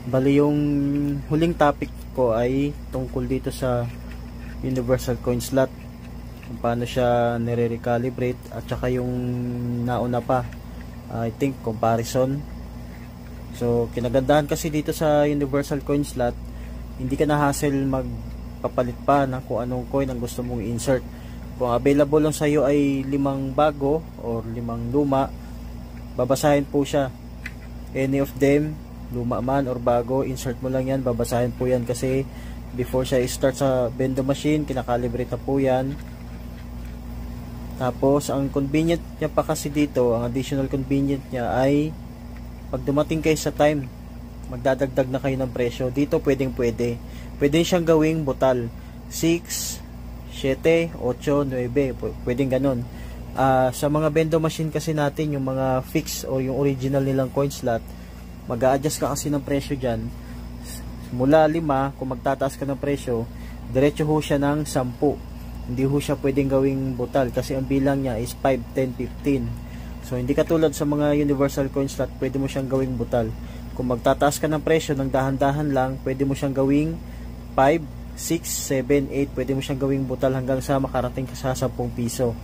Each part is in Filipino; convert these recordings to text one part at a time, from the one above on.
Bali yung huling topic ko ay tungkol dito sa universal coin slot, kung paano siya nire-recalibrate, at saka yung nauna pa, I think comparison. So kinagandahan kasi dito sa universal coin slot, hindi ka na hassle magpapalit pa ng kung anong coin ang gusto mong insert. Kung available lang sa iyo ay 5 bago or 5 luma, babasahin po siya. Any of them, luma man or bago, insert mo lang yan, babasahin po yan kasi before siya i-start sa bendo machine, kinakalibrate na po yan. Tapos ang convenient niya pa kasi dito, ang additional convenient niya ay pag dumating kayo sa time, magdadagdag na kayo ng presyo. Dito pwedeng pwede siyang gawing butal 6, 7, 8, 9, pwedeng ganun. Sa mga bendo machine kasi natin, yung mga fix o yung original nilang coin slot, mag-a-adjust ka kasi ng presyo dyan mula 5. Kung magtataas ka ng presyo, diretso ho siya ng 10. Hindi ho siya pwedeng gawing butal kasi ang bilang niya is 5, 10, 15. So hindi katulad sa mga universal coin slot, pwede mo siyang gawing butal. Kung magtataas ka ng presyo ng dahan-dahan lang, pwede mo siyang gawing 5, 6, 7, 8, pwede mo siyang gawing butal hanggang sa makarating ka sa 10 piso.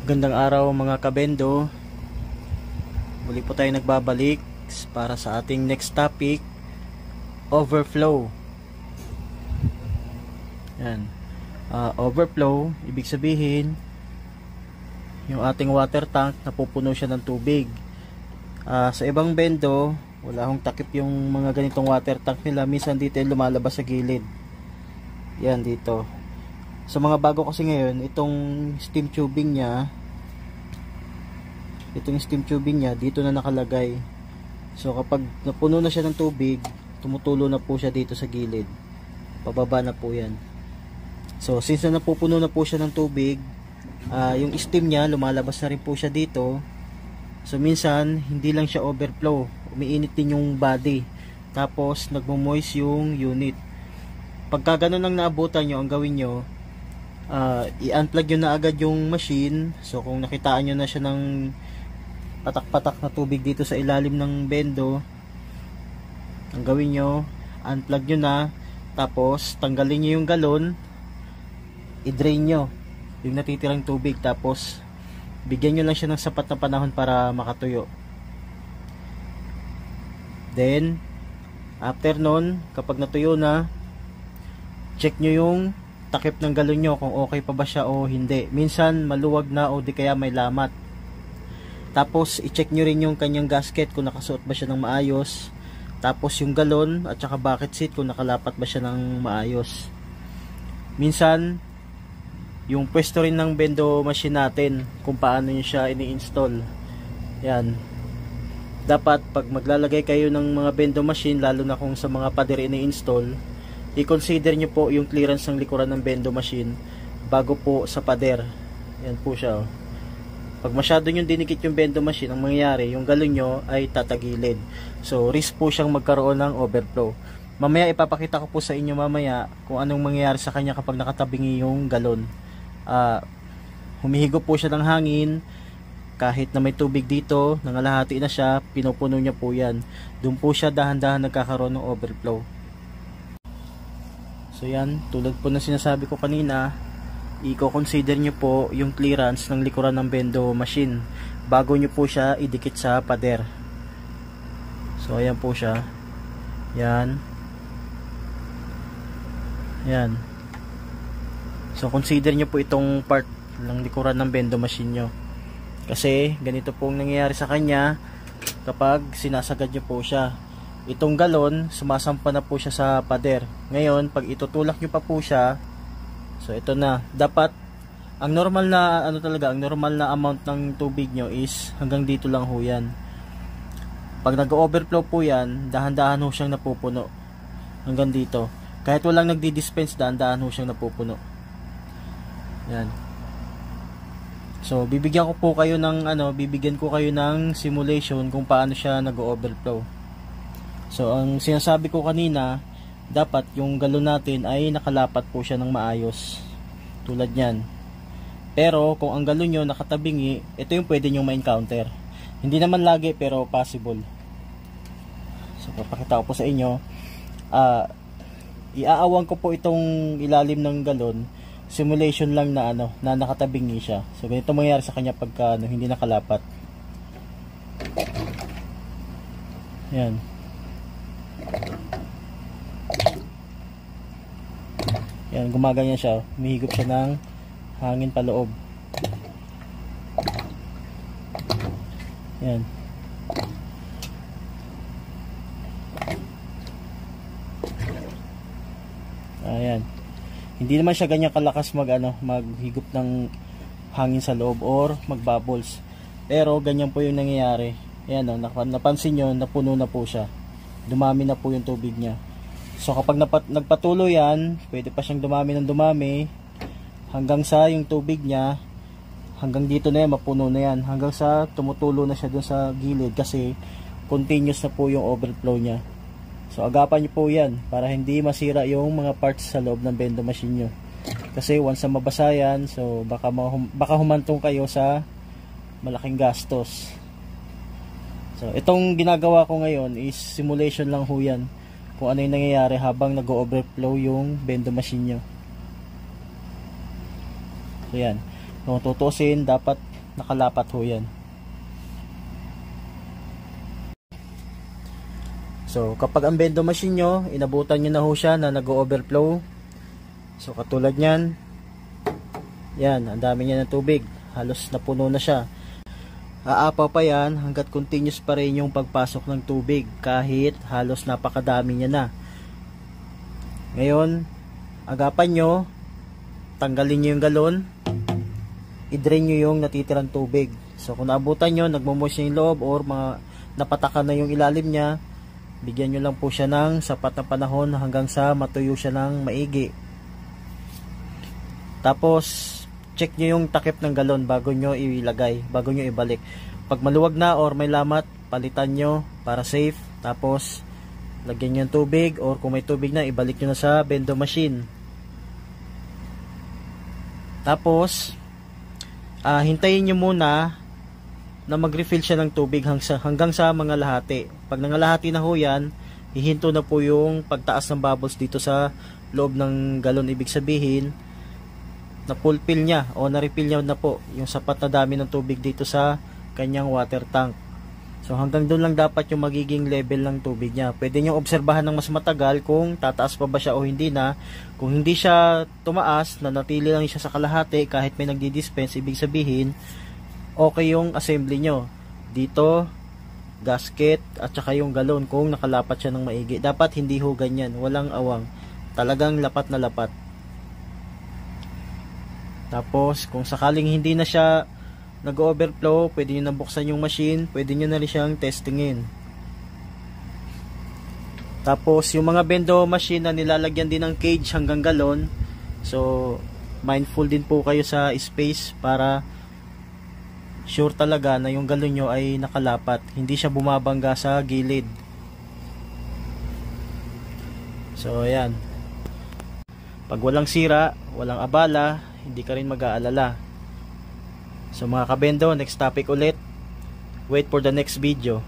Gandang araw mga kabendo, muli po tayo nagbabalik para sa ating next topic, overflow. Yan. Overflow, ibig sabihin yung ating water tank napupuno siya ng tubig. Sa ibang bendo wala hong takip yung mga ganitong water tank nila, minsan dito yung lumalabas sa gilid. Yan dito. Sa mga bago kasi ngayon, itong steam tubing niya dito na nakalagay. So kapag napuno na siya ng tubig, tumutulo na po siya dito sa gilid, pababa na po yan. So since na napupuno na po siya ng tubig, yung steam niya lumalabas na rin po siya dito. So minsan hindi lang siya overflow, umiinit din yung body, tapos nagmo-moist yung unit. Pagka ganun ang naabutan nyo, ang gawin nyo, i-unplug nyo na agad yung machine. So kung nakitaan nyo na siya ng patak-patak na tubig dito sa ilalim ng bendo, ang gawin nyo, unplug nyo na, tapos tanggalin nyo yung galon, i-drain nyo yung natitirang tubig, tapos bigyan nyo lang siya ng sapat na panahon para makatuyo. Then after nun, kapag natuyo na, check nyo yung takip ng galon nyo kung okay pa ba siya o hindi. Minsan maluwag na o di kaya may lamat. Tapos i-check nyo rin yung kanyang gasket kung nakasuot ba siya ng maayos, tapos yung galon at saka bucket seat kung nakalapat ba siya ng maayos. Minsan yung pwesto rin ng bendo machine natin, kung paano nyo siya ini-install. Yan. Dapat pag maglalagay kayo ng mga bendo machine, lalo na kung sa mga pader ini-install, i-consider nyo po yung clearance ng likuran ng bendo machine bago po sa pader. Yan po siya. Pag masyado nyo dinikit yung bendo machine, ang mangyayari, yung galon nyo ay tatagilid. So risk po siyang magkaroon ng overflow. Mamaya ipapakita ko po sa inyo mamaya kung anong mangyayari sa kanya kapag nakatabingi yung galon. Humihigop po siya ng hangin, kahit na may tubig dito, nangalahati na siya, pinupuno niya po yan. Doon po siya dahan-dahan nagkakaroon ng overflow. So yan, tulad po na sinasabi ko kanina, i-consider nyo po yung clearance ng likuran ng bendo machine bago nyo po siya idikit sa pader. So ayan po siya. Yan. Yan. So consider nyo po itong part ng likuran ng bendo machine nyo, kasi ganito pong nangyayari sa kanya kapag sinasagad nyo po siya. Itong galon, sumasampa na po siya sa pader. Ngayon pag itutulak nyo pa po siya, so ito na, dapat ang normal na ang normal na amount ng tubig nyo is hanggang dito lang ho yan. Pag nag-overflow po yan, dahan-dahan ho siyang napupuno hanggang dito. Kahit walang nagdi-dispense, dahan-dahan ho siyang napupuno. Yan. So bibigyan ko kayo ng simulation kung paano siya nag-overflow. So ang sinasabi ko kanina, dapat yung galon natin ay nakalapat po siya ng maayos. Tulad yan. Pero kung ang galon nyo nakatabingi, ito yung pwede nyo ma-encounter. Hindi naman lagi pero possible. So papakita ko po sa inyo. Iaawang ko po itong ilalim ng galon. Simulation lang na na nakatabingi siya. So ganito mangyayari sa kanya pagka hindi nakalapat. Yan. Yan, gumaganyan siya. Humihigop siya ng hangin paloob. Yan. Ayan. Hindi naman siya ganyan kalakas maghigop ng hangin sa loob or magbubbles. Pero ganyan po yung nangyayari. Ayan, napansin nyo, napuno na po siya. Dumami na po yung tubig niya. So kapag nagpatuloy yan, pwede pa siyang dumami ng dumami hanggang sa yung tubig niya, hanggang dito na yan, mapuno na yan. Hanggang sa tumutulo na siya dun sa gilid kasi continuous na po yung overflow niya. So agapan niyo po yan para hindi masira yung mga parts sa loob ng bendo machine nyo. Kasi once na mabasa yan, so baka humantong kayo sa malaking gastos. So itong ginagawa ko ngayon is simulation lang ho yan. Kung ano yung nangyayari habang nag-overflow yung bendo machine nyo. So yan. Kung tutusin, dapat nakalapat ho yan. So kapag ang bendo machine nyo, inabutan nyo na ho siya na nag-overflow. So katulad nyan. Yan, ang dami niya ng tubig. Halos napuno na siya. Aapaw pa yan hanggat continuous pa rin yung pagpasok ng tubig kahit halos napakadami niya na. Ngayon, agapan nyo, tanggalin nyo yung galon, i-drain nyo yung natitirang tubig. So kung naabutan nyo, nagmumush yung loob or napatakan na yung ilalim niya, bigyan nyo lang po siya ng sapat na panahon hanggang sa matuyo siya ng maigi. Tapos check nyo yung takip ng galon bago nyo ilagay, bago nyo ibalik. Pag maluwag na or may lamat, palitan nyo para safe. Tapos lagyan nyo yung tubig or kung may tubig na, ibalik nyo na sa bendo machine. Tapos hintayin nyo muna na mag-refill siya ng tubig hanggang sa mga lahati. Pag nangalahati na ho yan, hihinto na po yung pagtaas ng bubbles dito sa loob ng galon. Ibig sabihin na fulfill niya o na-refill niya na po yung sapat na dami ng tubig dito sa kanyang water tank. So hanggang doon lang dapat yung magiging level ng tubig niya. Pwede niyo obserbahan ng mas matagal kung tataas pa ba siya o hindi na. Kung hindi siya tumaas, nanatili lang siya sa kalahati kahit may nagdi-dispense, ibig sabihin okay yung assembly nyo. Dito, gasket at saka yung galon kung nakalapat siya ng maigi. Dapat hindi ho ganyan, walang awang. Talagang lapat na lapat. Tapos kung sakaling hindi na siya nag-overflow, pwede nyo na buksan yung machine, pwede nyo na rin siyang testingin. Tapos yung mga bendo machine na nilalagyan din ng cage hanggang galon, so mindful din po kayo sa space para sure talaga na yung galon nyo ay nakalapat, hindi siya bumabangga sa gilid. So ayan, pag walang sira, walang abala, hindi ka rin mag-aalala. So mga kabendo, next topic ulit. Wait for the next video.